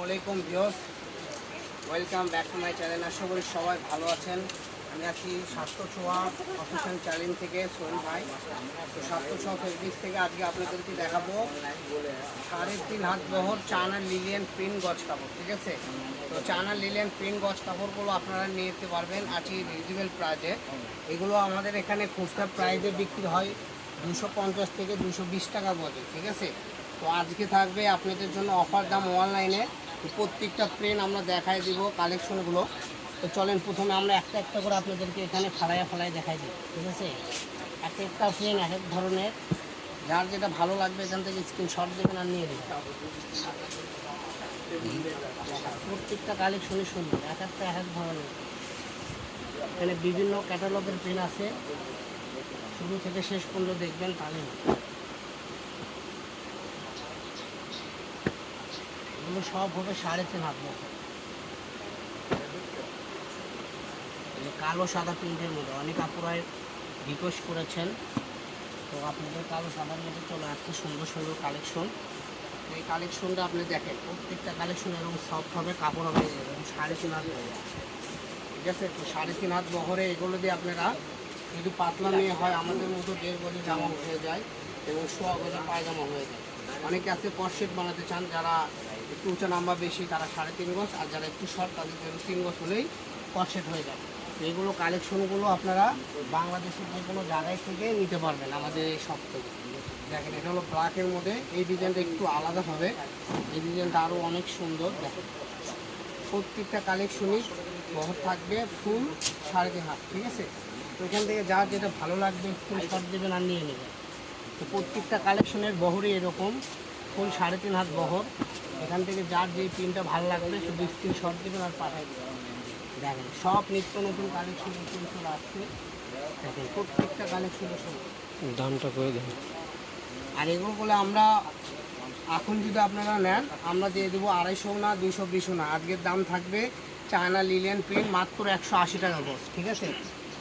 আলাইকুম viewers, welcome back to my channel. আশা করি সবাই ভালো আছেন। আমি আছি স্বাস্থ্য ছোঁয়া অফিসিয়াল চ্যানেল থেকে সোহেল ভাই। তো স্বাস্থ্য ছোঁয়া ফেসবুক থেকে আজকে আপনাদেরকে দেখাবো 3.5 হাত বহর চায়না লিলিয়ান প্রিন্ট গজ কাপড়। ঠিক আছে, তো চায়না লিলিয়ান প্রিন্ট গজ কাপড়গুলো আপনারা নিয়ে যেতে পারবেন আজকে রিজনেবল প্রাইজে। এগুলো আমাদের এখানে খুচরা প্রাইজে বিক্রি হয় 250 থেকে 220 টাকা গজে। ঠিক আছে, তো আজকে থাকবে আপনাদের জন্য অফার দাম অনলাইনে। প্রত্যেকটা প্রিন্ট আমরা দেখাই দিব কালেকশনগুলো। তো চলেন প্রথমে আমরা একটা একটা করে আপনাদেরকে এখানে ফালাই দেখাই দিই। ঠিক আছে, একটা প্রিন্ট এক এক ধরনের, যার যেটা ভালো লাগবে এখান থেকে স্ক্রিনশট দেবেন আর নিয়ে দেবেন। প্রত্যেকটা কালেকশনই সুন্দর, এক এক ধরনের। এখানে বিভিন্ন ক্যাটালগের প্রিন্ট আছে, শুরু থেকে শেষ পর্যন্ত দেখবেন তাহলে। এগুলো সব হবে 3.5 হাত মতো। কালো সাদা প্রিন্টের মধ্যে অনেক আপুরাই রিকোয়েস্ট করেছেন, তো আপনাদের কালো সাদার মধ্যে চলে আসছে সুন্দর সুন্দর কালেকশন। এই কালেকশনটা আপনি দেখেন, প্রত্যেকটা কালেকশন এরকম সফট হবে, কাপড় হবে এরকম 3.5 হাত বহর। ঠিক আছে, তো 3.5 হাত বহরে এগুলো দিয়ে আপনারা যদি পাতলা মেয়ে হয় আমাদের মতো 1.5 গজ জামা হয়ে যায় এবং 1.25 গজ পায়জামা হয়ে যায়। অনেকে আছে কটসেট বানাতে চান, যারা একটু উঁচা নাম্বার বেশি তারা 3.5 গজ, আর যারা একটু শর্ট তাদের জন্য 3 গজ হলেই কটসেট হয়ে যায়। এইগুলো কালেকশনগুলো আপনারা বাংলাদেশের যে কোনো জায়গায় থেকে নিতে পারবেন আমাদের এই শপ থেকে। দেখেন, এটা হলো ব্ল্যাকের মধ্যে, এই ডিজাইনটা একটু আলাদা হবে, এই ডিজাইনটা আরও অনেক সুন্দর। দেখেন, প্রত্যেকটা কালেকশনই বহর থাকবে ফুল 3.5 হাত। ঠিক আছে, তো এখান থেকে যার যেটা ভালো লাগবে স্ক্রিনশট দেবেন আর নিয়ে নেবেন। তো প্রত্যেকটা কালেকশনের বহরই এরকম ফুল 3.5 হাত বহর। এখান থেকে যার যে প্রিন্টটা ভালো লাগবে শুধু স্ক্রিনশট দেবেন আর পাঠাই দেবেন। দেখেন, সব নিত্য নতুন কালেকশন চলে আসছে। দেখেন, প্রত্যেকটা কালেকশনের সঙ্গে দামটা করে দেন। আর এগুলো বলে আমরা এখন যদি আপনারা নেন আমরা দিয়ে দেবো 250 না 220 না। আজকের দাম থাকবে চায়না লিলিয়ান প্রিন্ট মাত্র 180 টাকা গজ। ঠিক আছে,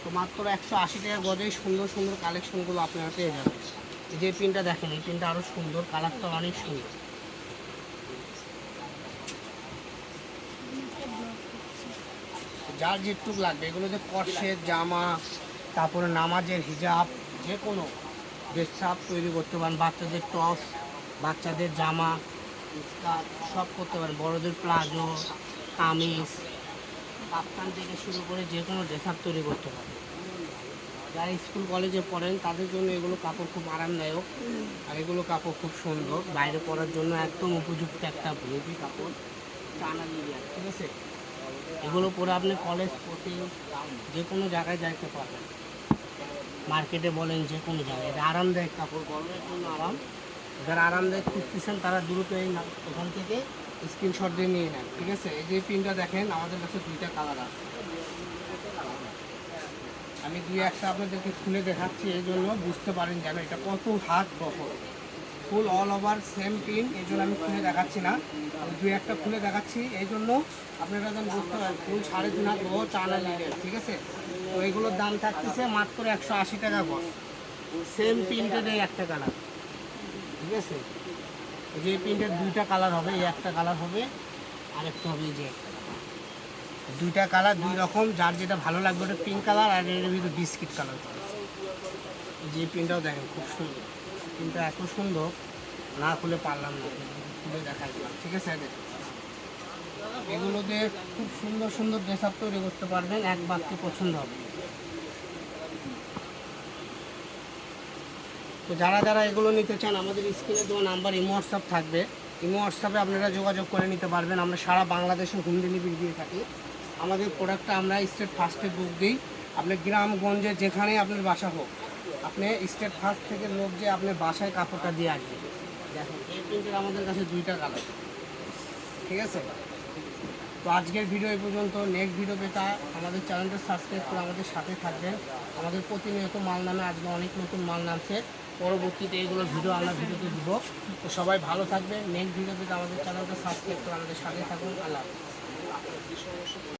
তো মাত্র 180 টাকা গজে সুন্দর সুন্দর কালেকশনগুলো আপনারা পেয়ে যাবেন। এই যে প্রিন্টটা দেখেন, এই প্রিন্টটা আরও সুন্দর, কালারটা অনেক সুন্দর। যার যেটুক লাগবে, এগুলো যে কটসেট জামা, তারপরে নামাজের হিজাব, যে কোনো ড্রেসাপ তৈরি করতে পারেন। বাচ্চাদের টপ, বাচ্চাদের জামা, স্কার্ট সব করতে পারেন। বড়দের প্লাজো, কামিজ, কাপ্তান থেকে শুরু করে যে কোনো ড্রেসাপ তৈরি করতে পারেন। যারা স্কুল কলেজে পড়েন তাদের জন্য এগুলো কাপড় খুব আরামদায়ক, আর এগুলো কাপড় খুব সুন্দর, বাইরে পরার জন্য একদম উপযুক্ত একটা বেবি কাপড় চায়না লিলিয়ান। ঠিক আছে, এগুলো পরে আপনি কলেজ কোচিং যে কোনো জায়গায় যাইতে পারবেন, মার্কেটে বলেন যে কোনো জায়গায়। এটা আরামদায়ক কাপড়, গরমের জন্য আরাম। যারা আরামদায়ক খুঁজতেছেন তারা দ্রুত এখান থেকে স্ক্রিনশট দিয়ে নিয়ে নেন। ঠিক আছে, এই যে প্রিন্টটা দেখেন, আমাদের কাছে 2টা কালার আছে। আমি 2-1টা আপনাদেরকে খুলে দেখাচ্ছি, এই জন্য বুঝতে পারেন যেন এটা কত হাত বহর, ফুল অল ওভার সেম প্রিন্ট। এই জন্য আমি খুলে দেখাচ্ছি না, আমি 2-1টা খুলে দেখাচ্ছি এই জন্য আপনারা যেন বুঝতে পারেন ফুল 3.5 হাত বহর চায়না লিলিয়ান। ঠিক আছে, তো এগুলোর দাম থাকতেছে মাত্র 180 টাকা গজ। সেম প্রিন্টের এই একটা কালার। ঠিক আছে, এই যে প্রিন্টের 2টা কালার হবে, এই একটা কালার হবে, আরেকটা হবে এই যে 2টা কালার 2 রকম। যার যেটা ভালো লাগবে ওটা পিঙ্ক কালার, আর এর ভিতরে বিস্কিট কালার। এই যে প্রিন্টটাও দেখেন, খুব সুন্দর প্রিন্টটা, এত সুন্দর না খুলে পারলাম না, খুলে দেখাই দিলাম। ঠিক আছে, এগুলো দিয়ে খুব সুন্দর সুন্দর ড্রেস আপ তৈরি করতে পারবেন, এক বাক্যে পছন্দ হবে। তো যারা যারা এগুলো নিতে চান আমাদের স্ক্রিনে দেওয়া নাম্বার ইমো হোয়াটসঅ্যাপ থাকবে, ইমো হোয়াটসঅ্যাপে আপনারা যোগাযোগ করে নিতে পারবেন। আমরা সারা বাংলাদেশে হোম ডেলিভারি দিয়ে থাকি। আমাদের প্রোডাক্টটা আমরা স্টেট ফার্স্টে বুক দিই। আপনি গ্রামগঞ্জে যেখানেই আপনার বাসা হোক, আপনি স্টেট ফার্স্ট থেকে লোক যে আপনার বাসায় কাপড়টা দিয়ে আসবে। দেখেন, এই প্রিন্টের আমাদের কাছে 2টা কালার। ঠিক আছে, তো আজকের ভিডিও এই পর্যন্ত। নেক্সট ভিডিও পেতে আমাদের চ্যানেলটা সাবস্ক্রাইব করে আমাদের সাথে থাকবেন। আমাদের প্রতিনিয়ত মাল নামে, আজকে অনেক নতুন মাল নামছে, পরবর্তীতে এইগুলো ভিডিও আমরা ভিডিওতে দিব। তো সবাই ভালো থাকবেন। নেক্সট ভিডিও পেতে আমাদের চ্যানেলটা সাবস্ক্রাইব করে আমাদের সাথে থাকুন। আল্লাহ হাফেজ।